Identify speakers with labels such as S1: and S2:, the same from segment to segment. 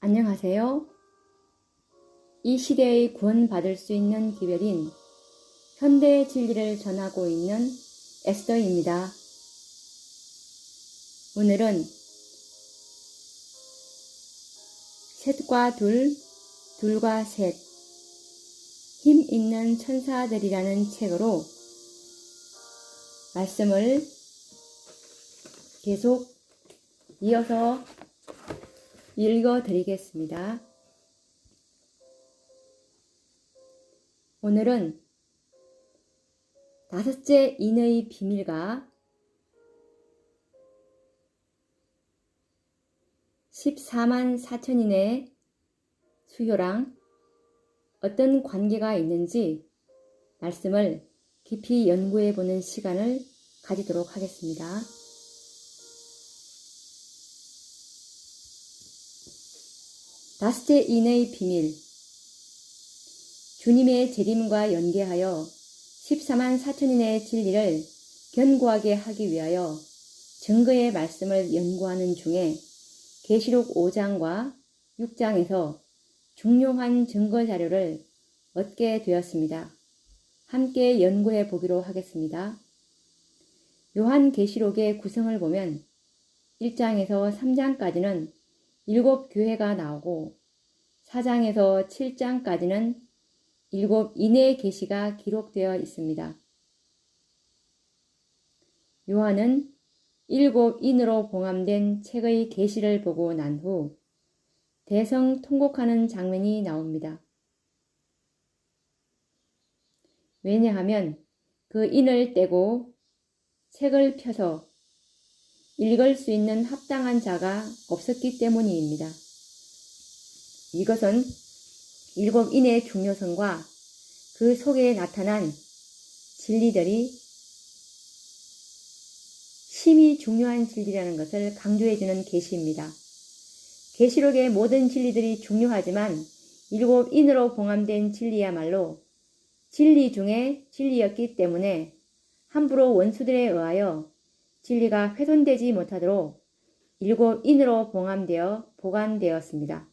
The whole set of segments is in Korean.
S1: 안녕하세요. 이 시대의 구원받을 수 있는 기별인 현대의 진리를 전하고 있는 에스더입니다. 오늘은 셋과 둘, 둘과 셋, 힘 있는 천사들이라는 책으로 말씀을 계속 이어서 읽어드리겠습니다. 오늘은 다섯째 인의 비밀과 14만 4천인의 수요랑 어떤 관계가 있는지 말씀을 깊이 연구해 보는 시간을 가지도록 하겠습니다. 다섯째 인의 비밀. 주님의 재림과 연계하여 14만 4천인의 진리를 견고하게 하기 위하여 증거의 말씀을 연구하는 중에 계시록 5장과 6장에서 중요한 증거 자료를 얻게 되었습니다. 함께 연구해 보기로 하겠습니다. 요한계시록의 구성을 보면 1장에서 3장까지는 7교회가 나오고 4장에서 7장까지는 7인의 계시가 기록되어 있습니다. 요한은 7인으로 봉함된 책의 계시를 보고 난 후 대성통곡하는 장면이 나옵니다. 왜냐하면 그 인을 떼고 책을 펴서 읽을 수 있는 합당한 자가 없었기 때문입니다. 이것은 7인의 중요성과 그 속에 나타난 진리들이 심히 중요한 진리라는 것을 강조해주는 계시입니다. 계시록의 모든 진리들이 중요하지만 7인으로 봉함된 진리야말로 진리 중에 진리였기 때문에 함부로 원수들에 의하여 진리가 훼손되지 못하도록 7인으로 봉함되어 보관되었습니다.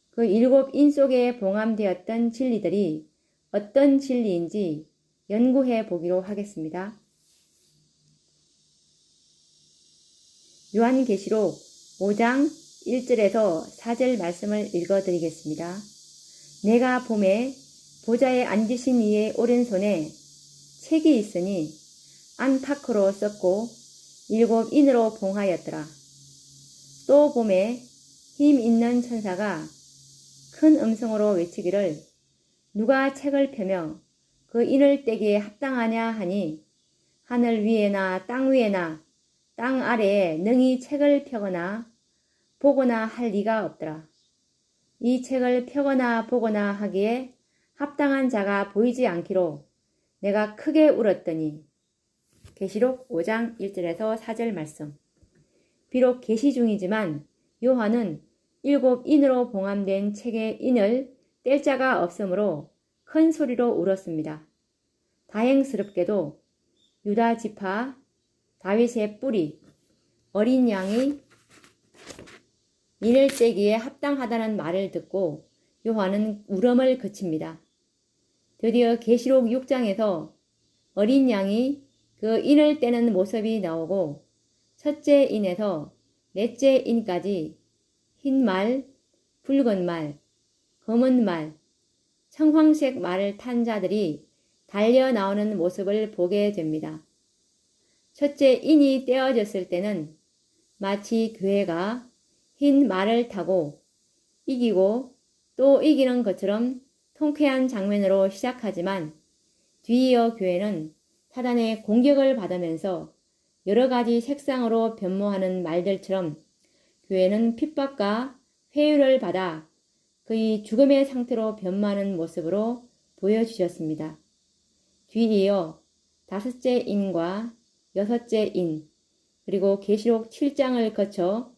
S1: 그 7인 속에 봉함되었던 진리들이 어떤 진리인지 연구해 보기로 하겠습니다. 요한계시록 5장 1절에서 4절 말씀을 읽어드리겠습니다. 내가 보매 보좌에 앉으신 이의 오른손에 책이 있으니 안파크로 썼고 7인으로 봉하였더라. 또 보매 힘 있는 천사가 큰 음성으로 외치기를 누가 책을 펴며 그 인을 떼기에 합당하냐 하니 하늘 위에나 땅 위에나 땅 아래에 능히 책을 펴거나 보거나 할 리가 없더라. 이 책을 펴거나 보거나 하기에 합당한 자가 보이지 않기로 내가 크게 울었더니. 계시록 5장 1절에서 4절 말씀. 비록 계시 중이지만 요한은 7인으로 봉함된 책의 인을 뗄 자가 없으므로 큰 소리로 울었습니다. 다행스럽게도 유다 지파 다윗의 뿌리 어린 양이 인을 떼기에 합당하다는 말을 듣고 요한은 울음을 그칩니다. 드디어 계시록 6장에서 어린 양이 그 인을 떼는 모습이 나오고 첫째 인에서 넷째 인까지 흰 말, 붉은 말, 검은 말, 청황색 말을 탄 자들이 달려 나오는 모습을 보게 됩니다. 첫째 인이 떼어졌을 때는 마치 교회가 흰 말을 타고 이기고 또 이기는 것처럼 통쾌한 장면으로 시작하지만 뒤이어 교회는 사단의 공격을 받으면서 여러 가지 색상으로 변모하는 말들처럼 교회는 핍박과 회유를 받아 그의 죽음의 상태로 변모하는 모습으로 보여주셨습니다. 뒤이어 다섯째 인과 여섯째 인 그리고 계시록 7장을 거쳐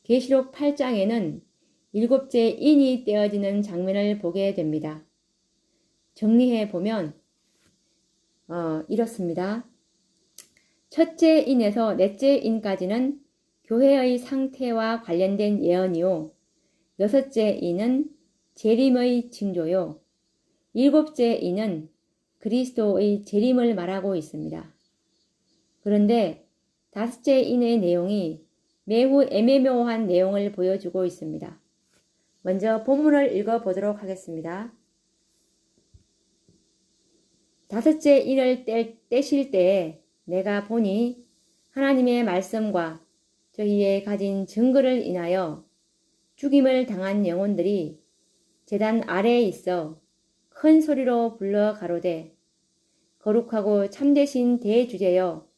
S1: 계시록 8장에는 7째 인이 떼어지는 장면을 보게 됩니다. 정리해 보면 이렇습니다. 첫째 인에서 넷째 인까지는 교회의 상태와 관련된 예언이요. 여섯째 이는 재림의 징조요. 일곱째 이는 그리스도의 재림을 말하고 있습니다. 그런데 다섯째 인의 내용이 매우 애매모호한 내용을 보여주고 있습니다. 먼저 본문을 읽어보도록 하겠습니다. 다섯째 인을 떼실 때에 내가 보니 하나님의 말씀과 저희의 가진 증거를 인하여 죽임을 당한 영혼들이 제단 아래에 있어 큰 소리로 불러 가로되 거룩하고 참되신 대주제여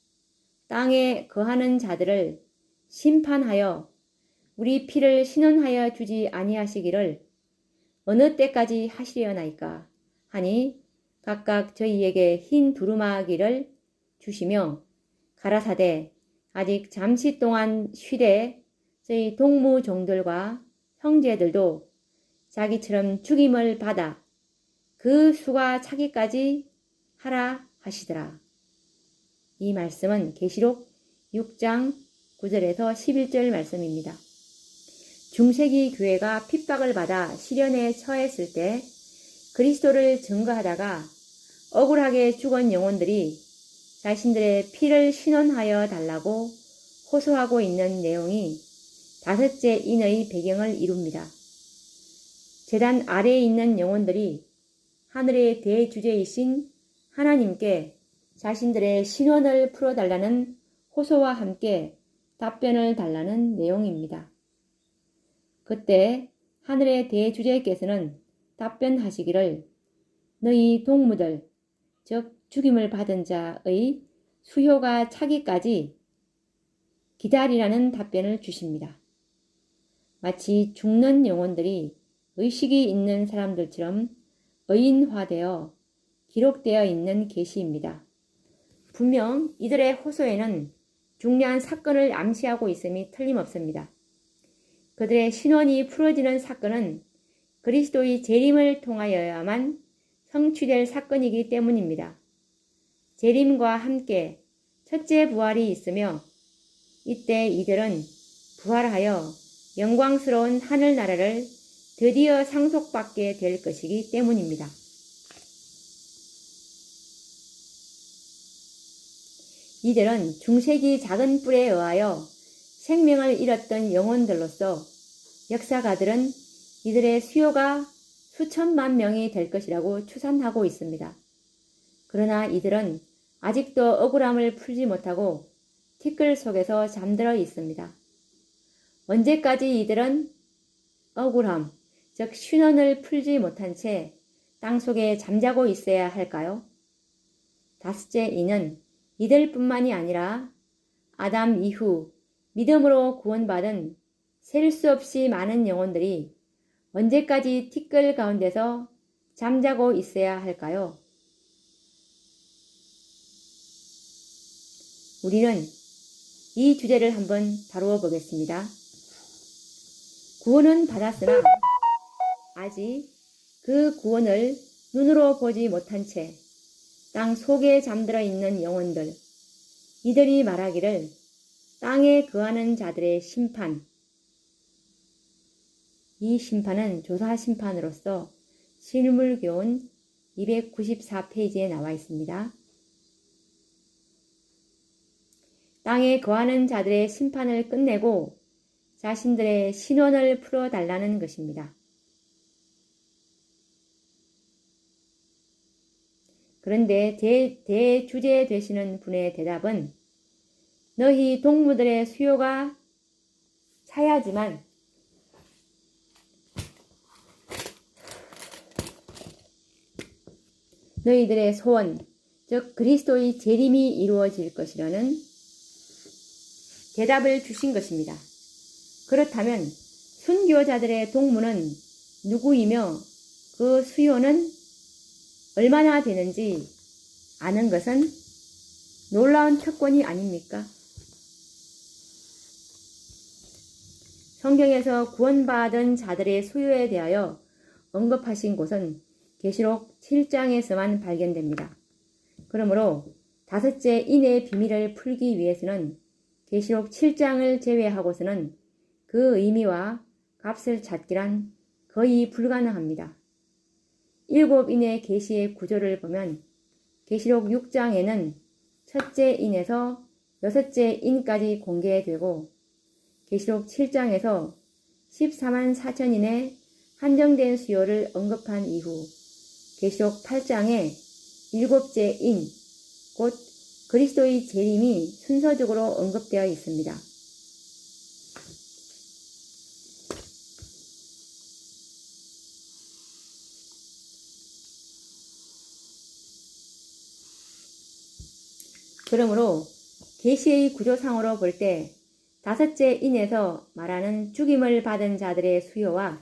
S1: 땅에 거하는 자들을 심판하여 우리 피를 신원하여 주지 아니하시기를 어느 때까지 하시려나이까 하니 각각 저희에게 흰 두루마기를 주시며 가라사대 아직 잠시 동안 쉬되 저희 동무종들과 형제들도 자기처럼 죽임을 받아 그 수가 차기까지 하라 하시더라. 이 말씀은 계시록 6장 9절에서 11절 말씀입니다. 중세기 교회가 핍박을 받아 시련에 처했을 때 그리스도를 증거하다가 억울하게 죽은 영혼들이 자신들의 피를 신원하여 달라고 호소하고 있는 내용이 다섯째 인의 배경을 이룹니다. 제단 아래에 있는 영혼들이 하늘의 대주제이신 하나님께 자신들의 신원을 풀어달라는 호소와 함께 답변을 달라는 내용입니다. 그때 하늘의 대주제께서는 답변하시기를 너희 동무들, 즉 죽임을 받은 자의 수효가 차기까지 기다리라는 답변을 주십니다. 마치 죽는 영혼들이 의식이 있는 사람들처럼 의인화되어 기록되어 있는 계시입니다. 분명 이들의 호소에는 중요한 사건을 암시하고 있음이 틀림없습니다. 그들의 신원이 풀어지는 사건은 그리스도의 재림을 통하여야만 성취될 사건이기 때문입니다. 재림과 함께 첫째 부활이 있으며 이때 이들은 부활하여 영광스러운 하늘나라를 드디어 상속받게 될 것이기 때문입니다. 이들은 중세기 작은 뿔에 의하여 생명을 잃었던 영혼들로서 역사가들은 이들의 수요가 수천만 명이 될 것이라고 추산하고 있습니다. 그러나 이들은 아직도 억울함을 풀지 못하고 티끌 속에서 잠들어 있습니다. 언제까지 이들은 억울함, 즉 신원을 풀지 못한 채 땅속에 잠자고 있어야 할까요? 다섯째 이는 이들뿐만이 아니라 아담 이후 믿음으로 구원받은 셀 수 없이 많은 영혼들이 언제까지 티끌 가운데서 잠자고 있어야 할까요? 우리는 이 주제를 한번 다루어 보겠습니다. 구원은 받았으나 아직 그 구원을 눈으로 보지 못한 채 땅 속에 잠들어 있는 영혼들, 이들이 말하기를 땅에 거하는 자들의 심판, 이 심판은 조사 심판으로서 실물교훈 294페이지에 나와 있습니다. 땅에 거하는 자들의 심판을 끝내고 자신들의 신원을 풀어달라는 것입니다. 그런데 대주제 되시는 분의 대답은 너희 동무들의 수요가 차야지만 너희들의 소원, 즉 그리스도의 재림이 이루어질 것이라는 대답을 주신 것입니다. 그렇다면 순교자들의 동무는 누구이며 그 수요는 얼마나 되는지 아는 것은 놀라운 특권이 아닙니까? 성경에서 구원받은 자들의 수요에 대하여 언급하신 곳은 계시록 7장에서만 발견됩니다. 그러므로 다섯째 인의 비밀을 풀기 위해서는 계시록 7장을 제외하고서는 그 의미와 값을 찾기란 거의 불가능합니다. 7인의 계시의 구조를 보면 계시록 6장에는 첫째 인에서 여섯째 인까지 공개되고 계시록 7장에서 14만 4천인의 한정된 수요를 언급한 이후 계시록 8장에 일곱째 인, 곧 그리스도의 재림이 순서적으로 언급되어 있습니다. 그러므로 계시의 구조상으로 볼 때 다섯째 인에서 말하는 죽임을 받은 자들의 수요와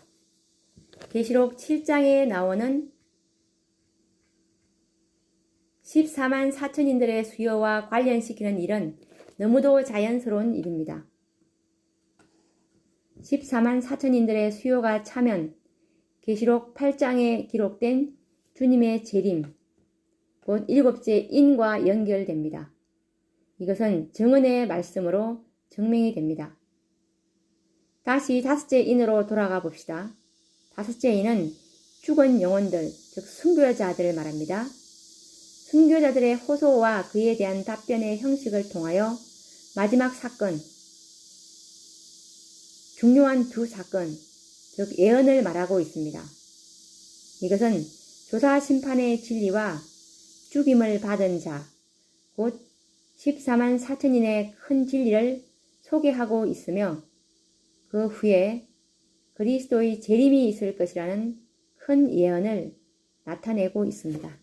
S1: 계시록 7장에 나오는 14만 4천인들의 수요와 관련시키는 일은 너무도 자연스러운 일입니다. 14만 4천인들의 수요가 차면 계시록 8장에 기록된 주님의 재림, 곧 일곱째 인과 연결됩니다. 이것은 정언의 말씀으로 증명이 됩니다. 다시 다섯째 인으로 돌아가 봅시다. 다섯째 인은 죽은 영혼들, 즉 순교자들을 말합니다. 순교자들의 호소와 그에 대한 답변의 형식을 통하여 마지막 사건, 중요한 두 사건, 즉 예언을 말하고 있습니다. 이것은 조사 심판의 진리와 죽임을 받은 자, 곧 14만 4천인의 큰 진리를 소개하고 있으며 그 후에 그리스도의 재림이 있을 것이라는 큰 예언을 나타내고 있습니다.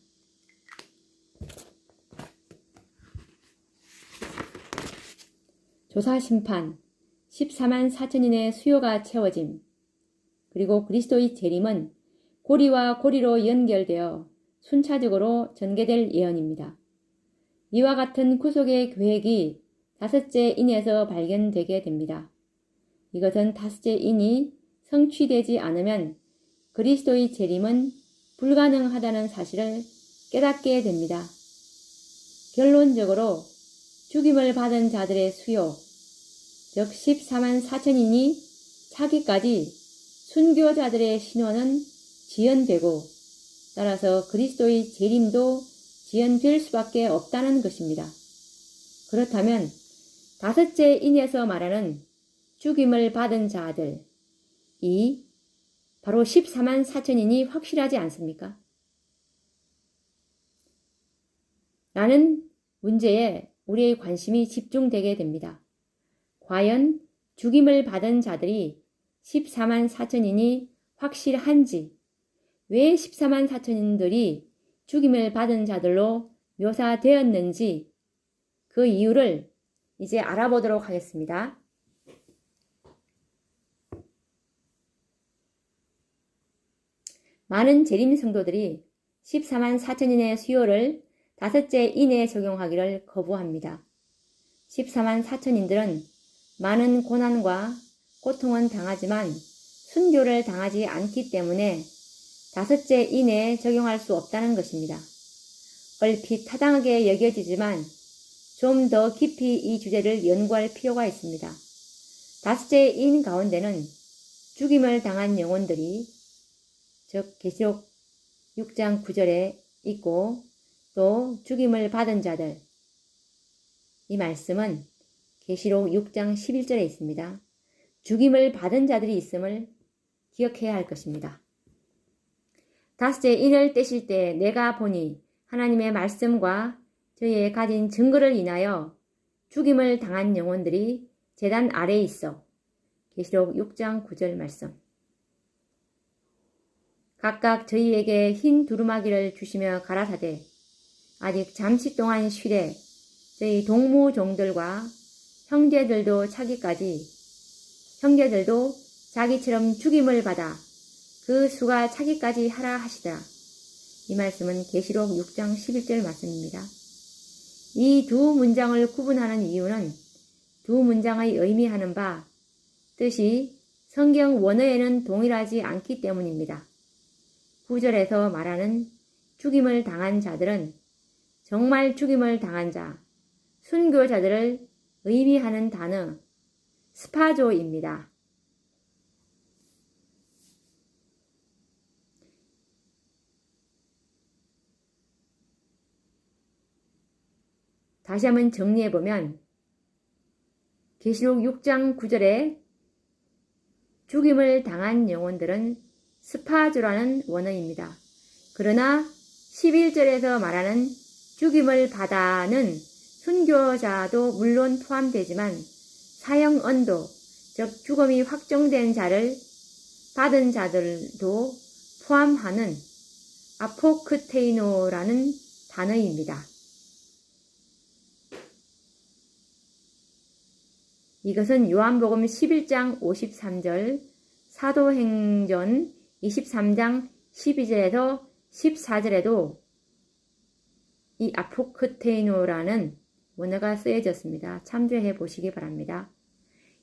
S1: 조사 심판, 14만 4천인의 수요가 채워짐, 그리고 그리스도의 재림은 고리와 고리로 연결되어 순차적으로 전개될 예언입니다. 이와 같은 구속의 계획이 다섯째 인에서 발견되게 됩니다. 이것은 다섯째 인이 성취되지 않으면 그리스도의 재림은 불가능하다는 사실을 깨닫게 됩니다. 결론적으로 죽임을 받은 자들의 수요, 즉 14만 4천인이 차기까지 순교자들의 신원은 지연되고 따라서 그리스도의 재림도 지연될 수밖에 없다는 것입니다. 그렇다면 다섯째 인에서 말하는 죽임을 받은 자들, 이 바로 14만 4천인이 확실하지 않습니까? 라는 문제에 우리의 관심이 집중되게 됩니다. 과연 죽임을 받은 자들이 14만 4천인이 확실한지, 왜 14만 4천인들이 죽임을 받은 자들로 묘사되었는지 그 이유를 이제 알아보도록 하겠습니다. 많은 재림 성도들이 14만 4천인의 수요를 다섯째 인에 적용하기를 거부합니다. 14만 4천인들은 많은 고난과 고통은 당하지만 순교를 당하지 않기 때문에 다섯째 인에 적용할 수 없다는 것입니다. 얼핏 타당하게 여겨지지만 좀 더 깊이 이 주제를 연구할 필요가 있습니다. 다섯째 인 가운데는 죽임을 당한 영혼들이 즉 계시록 6장 9절에 있고 또 죽임을 받은 자들, 이 말씀은 계시록 6장 11절에 있습니다. 죽임을 받은 자들이 있음을 기억해야 할 것입니다. 다섯째 인을 떼실 때 내가 보니 하나님의 말씀과 저희의 가진 증거를 인하여 죽임을 당한 영혼들이 제단 아래에 있어. 계시록 6장 9절 말씀. 각각 저희에게 흰 두루마기를 주시며 가라사대 아직 잠시 동안 쉬래 저희 동무종들과 형제들도 자기처럼 죽임을 받아 그 수가 차기까지 하라 하시더라. 이 말씀은 계시록 6장 11절 말씀입니다. 이 두 문장을 구분하는 이유는 두 문장의 의미하는 바 뜻이 성경 원어에는 동일하지 않기 때문입니다. 9절에서 말하는 죽임을 당한 자들은 정말 죽임을 당한 자, 순교자들을 의미하는 단어 스파조입니다. 다시 한번 정리해보면 계시록 6장 9절에 죽임을 당한 영혼들은 스파조라는 원어입니다. 그러나 11절에서 말하는 죽임을 받아는 순교자도 물론 포함되지만 사형 언도, 즉 죽음이 확정된 자를 받은 자들도 포함하는 아포크테이노라는 단어입니다. 이것은 요한복음 11장 53절, 사도행전 23장 12절에서 14절에도 이 아포크테이노라는 원어가 쓰여졌습니다. 참조해 보시기 바랍니다.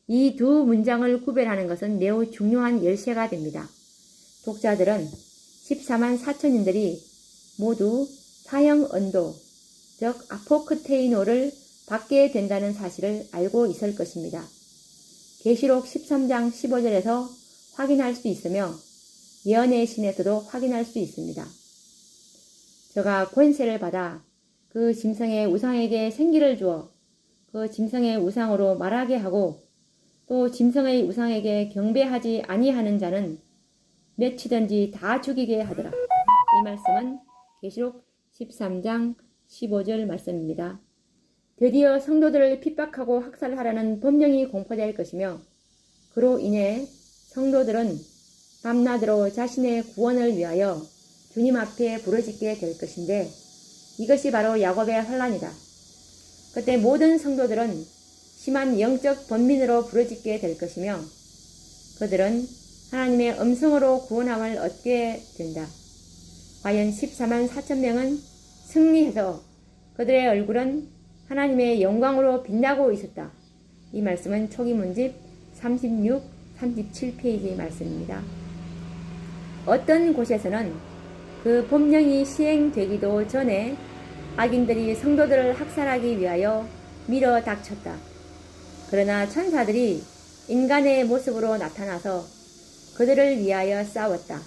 S1: 이 두 문장을 구별하는 것은 매우 중요한 열쇠가 됩니다. 독자들은 14만 4천인들이 모두 사형 언도, 즉 아포크테이노를 받게 된다는 사실을 알고 있을 것입니다. 계시록 13장 15절에서 확인할 수 있으며 예언의 신에서도 확인할 수 있습니다. 저가 권세를 받아 그 짐승의 우상에게 생기를 주어 그 짐승의 우상으로 말하게 하고 또 짐승의 우상에게 경배하지 아니하는 자는 몇이든지 다 죽이게 하더라. 이 말씀은 계시록 13장 15절 말씀입니다. 드디어 성도들을 핍박하고 학살하라는 법령이 공포될 것이며 그로 인해 성도들은 밤낮으로 자신의 구원을 위하여 주님 앞에 부르짖게 될 것인데 이것이 바로 야곱의 환난이다. 그때 모든 성도들은 심한 영적 번민으로 부르짖게 될 것이며 그들은 하나님의 음성으로 구원함을 얻게 된다. 과연 14만 4천 명은 승리해서 그들의 얼굴은 하나님의 영광으로 빛나고 있었다. 이 말씀은 초기문집 36, 37페이지 말씀입니다. 어떤 곳에서는 그 법령이 시행되기도 전에 악인들이 성도들을 학살하기 위하여 밀어 닥쳤다. 그러나 천사들이 인간의 모습으로 나타나서 그들을 위하여 싸웠다.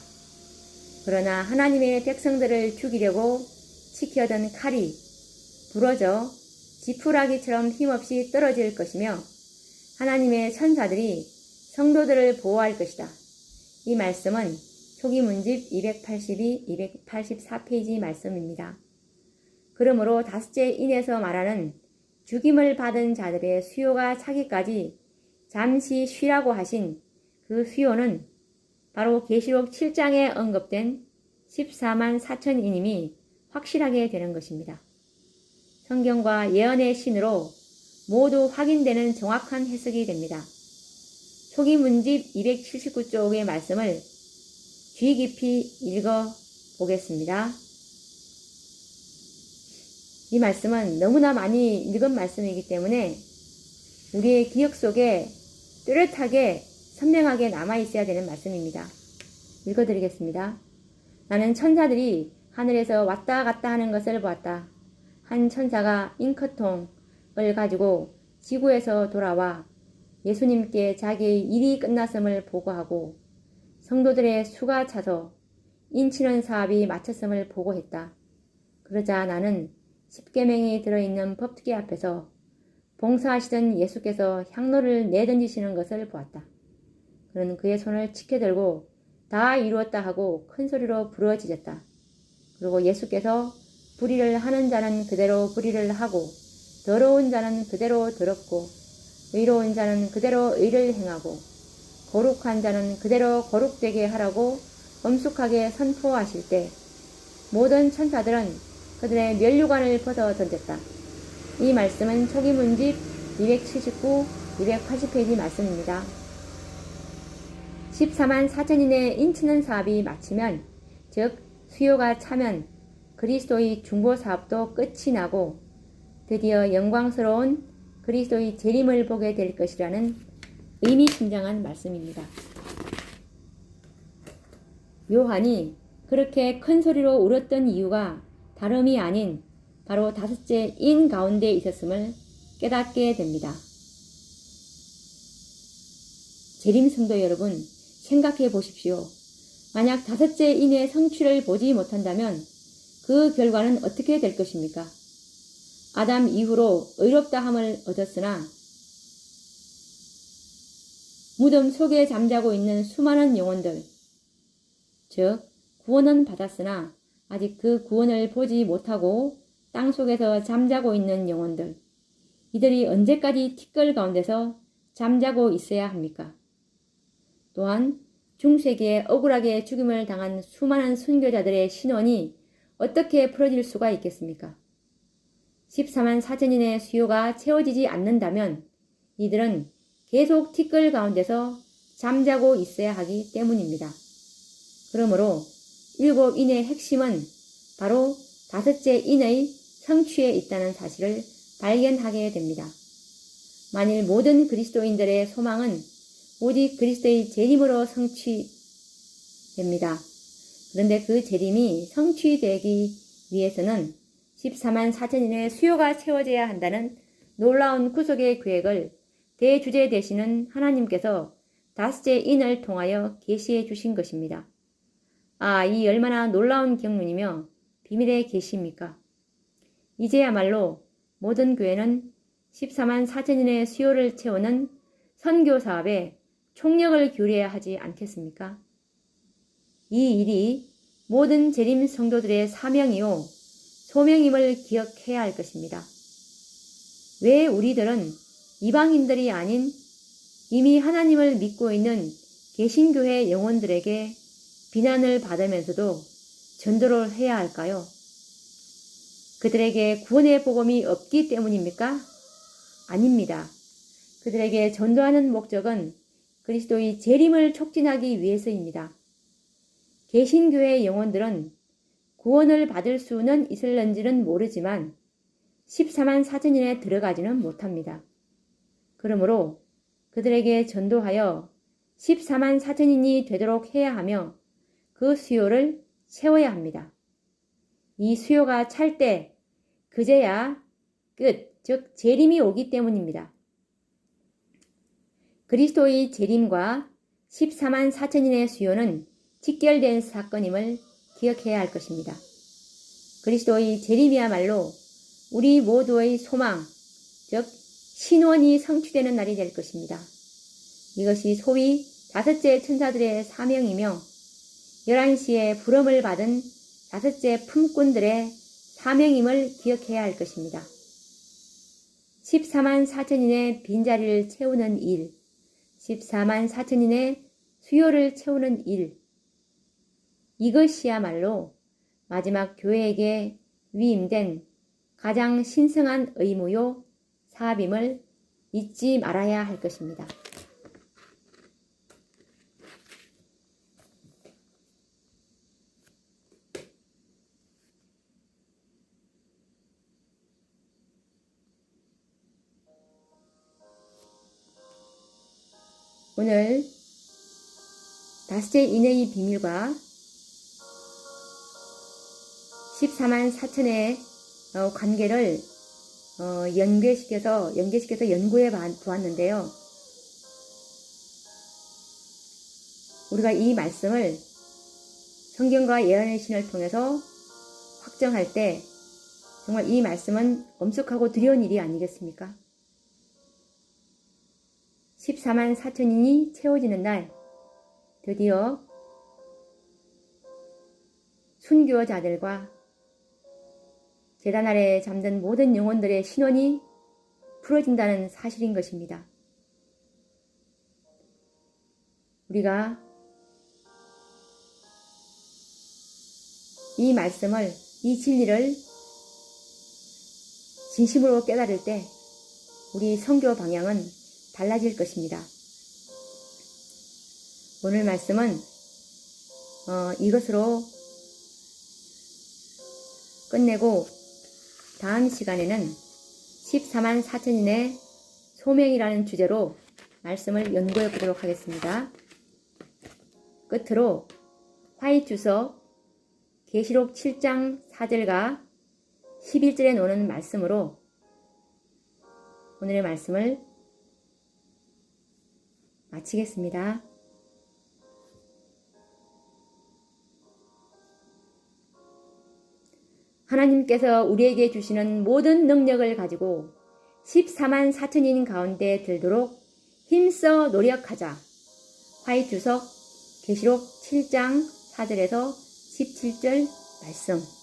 S1: 그러나 하나님의 백성들을 죽이려고 치켜든 칼이 부러져 지푸라기처럼 힘없이 떨어질 것이며 하나님의 천사들이 성도들을 보호할 것이다. 이 말씀은 초기문집 282, 284페이지 말씀입니다. 그러므로 다섯째 인에서 말하는 죽임을 받은 자들의 수요가 차기까지 잠시 쉬라고 하신 그 수요는 바로 계시록 7장에 언급된 14만 4천인임이 확실하게 되는 것입니다. 성경과 예언의 신으로 모두 확인되는 정확한 해석이 됩니다. 초기문집 279쪽의 말씀을 귀 깊이 읽어 보겠습니다. 이 말씀은 너무나 많이 읽은 말씀이기 때문에 우리의 기억 속에 뚜렷하게 선명하게 남아있어야 되는 말씀입니다. 읽어드리겠습니다. 나는 천사들이 하늘에서 왔다 갔다 하는 것을 보았다. 한 천사가 잉크통을 가지고 지구에서 돌아와 예수님께 자기의 일이 끝났음을 보고하고 성도들의 수가 차서 인치는 사업이 마쳤음을 보고했다. 그러자 나는 십계명이 들어있는 법궤 앞에서 봉사하시던 예수께서 향로를 내던지시는 것을 보았다. 그는 그의 손을 치켜들고 다 이루었다 하고 큰 소리로 부르짖었다. 그리고 예수께서 불의를 하는 자는 그대로 불의를 하고 더러운 자는 그대로 더럽고 의로운 자는 그대로 의를 행하고 거룩한 자는 그대로 거룩되게 하라고 엄숙하게 선포하실 때 모든 천사들은 그들의 면류관을 벗어 던졌다. 이 말씀은 초기문집 279, 280페이지 말씀입니다. 14만 4천인의 인치는 사업이 마치면, 즉 수요가 차면 그리스도의 중보사업도 끝이 나고 드디어 영광스러운 그리스도의 재림을 보게 될 것이라는 의미심장한 말씀입니다. 요한이 그렇게 큰 소리로 울었던 이유가 다름이 아닌 바로 다섯째 인 가운데 있었음을 깨닫게 됩니다. 재림 성도 여러분, 생각해 보십시오. 만약 다섯째 인의 성취를 보지 못한다면 그 결과는 어떻게 될 것입니까? 아담 이후로 의롭다함을 얻었으나 무덤 속에 잠자고 있는 수많은 영혼들, 즉 구원은 받았으나 아직 그 구원을 보지 못하고 땅속에서 잠자고 있는 영혼들, 이들이 언제까지 티끌 가운데서 잠자고 있어야 합니까? 또한 중세기에 억울하게 죽임을 당한 수많은 순교자들의 신원이 어떻게 풀어질 수가 있겠습니까? 14만 4천인의 수요가 채워지지 않는다면 이들은 계속 티끌 가운데서 잠자고 있어야 하기 때문입니다. 그러므로 7인의 핵심은 바로 다섯째 인의 성취에 있다는 사실을 발견하게 됩니다. 만일 모든 그리스도인들의 소망은 오직 그리스도의 재림으로 성취됩니다. 그런데 그 재림이 성취되기 위해서는 14만 4천인의 수요가 채워져야 한다는 놀라운 구속의 계획을 대주제 되시는 하나님께서 다섯째 인을 통하여 계시해 주신 것입니다. 이 얼마나 놀라운 경륜이며 비밀의 계시입니까? 이제야말로 모든 교회는 14만 4천인의 수요를 채우는 선교 사업에 총력을 기울여야 하지 않겠습니까? 이 일이 모든 재림 성도들의 사명이요 소명임을 기억해야 할 것입니다. 왜 우리들은 이방인들이 아닌 이미 하나님을 믿고 있는 개신교회 영혼들에게 비난을 받으면서도 전도를 해야 할까요? 그들에게 구원의 복음이 없기 때문입니까? 아닙니다. 그들에게 전도하는 목적은 그리스도의 재림을 촉진하기 위해서입니다. 개신교회 영혼들은 구원을 받을 수는 있을는지는 모르지만 14만 4천인에 들어가지는 못합니다. 그러므로 그들에게 전도하여 14만 4천인이 되도록 해야 하며 그 수요를 채워야 합니다. 이 수요가 찰 때 그제야 끝, 즉 재림이 오기 때문입니다. 그리스도의 재림과 14만 4천인의 수요는 직결된 사건임을 기억해야 할 것입니다. 그리스도의 재림이야말로 우리 모두의 소망, 즉 신원이 성취되는 날이 될 것입니다. 이것이 소위 다섯째 천사들의 사명이며 11시에 부름을 받은 다섯째 품꾼들의 사명임을 기억해야 할 것입니다. 14만 4천인의 빈자리를 채우는 일, 14만 4천인의 수요를 채우는 일, 이것이야말로 마지막 교회에게 위임된 가장 신성한 의무요 사업임을 잊지 말아야 할 것입니다. 오늘 다섯째 인의 비밀과 14만 4천의 관계를 연계시켜서 연구해 보았는데요. 우리가 이 말씀을 성경과 예언의 신을 통해서 확정할 때 정말 이 말씀은 엄숙하고 두려운 일이 아니겠습니까? 14만 4천인이 채워지는 날 드디어 순교자들과 제단 아래 잠든 모든 영혼들의 신원이 풀어진다는 사실인 것입니다. 우리가 이 말씀을, 이 진리를 진심으로 깨달을 때 우리 선교 방향은 달라질 것입니다. 오늘 말씀은 이것으로 끝내고 다음 시간에는 14만 4천인의 소명이라는 주제로 말씀을 연구해 보도록 하겠습니다. 끝으로 화이트서 계시록 7장 4절과 11절에 나오는 말씀으로 오늘의 말씀을 마치겠습니다. 하나님께서 우리에게 주시는 모든 능력을 가지고 14만 4천인 가운데 들도록 힘써 노력하자. 화이트석 계시록 7장 4절에서 17절 말씀.